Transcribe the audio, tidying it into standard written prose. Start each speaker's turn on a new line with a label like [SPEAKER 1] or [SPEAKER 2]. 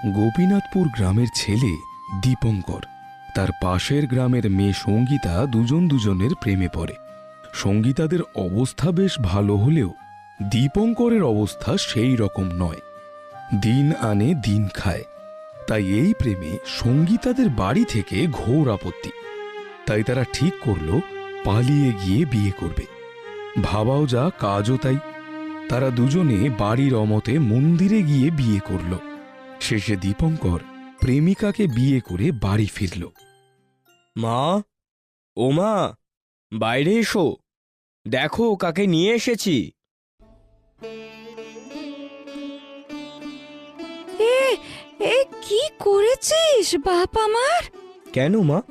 [SPEAKER 1] গোপীনাথপুর গ্রামের ছেলে দীপঙ্কর তার পাশের গ্রামের মেয়ে সঙ্গীতা দুজনের প্রেমে পড়ে। সঙ্গীতাদের অবস্থা বেশ ভালো হলেও দীপঙ্করের অবস্থা সেই রকম নয়। দিন আনে দিন খায়। তাই এই প্রেমে সঙ্গীতাদের বাড়ি থেকে ঘোর আপত্তি। তাই তারা ঠিক করল পালিয়ে গিয়ে বিয়ে করবে। ভাবাও যা কাজও তাই। তারা দুজনে বাড়ির অমতে মন্দিরে গিয়ে বিয়ে করল। শেষে দীপঙ্কর প্রেমিকাকে বিয়ে করে বাড়ি ফিরল।
[SPEAKER 2] মা, ও মা, বাইরে এসো, দেখো কাকে নিয়ে এসেছি।
[SPEAKER 3] এ এ কি করেছিস বাপ আমার?
[SPEAKER 2] কেন মা,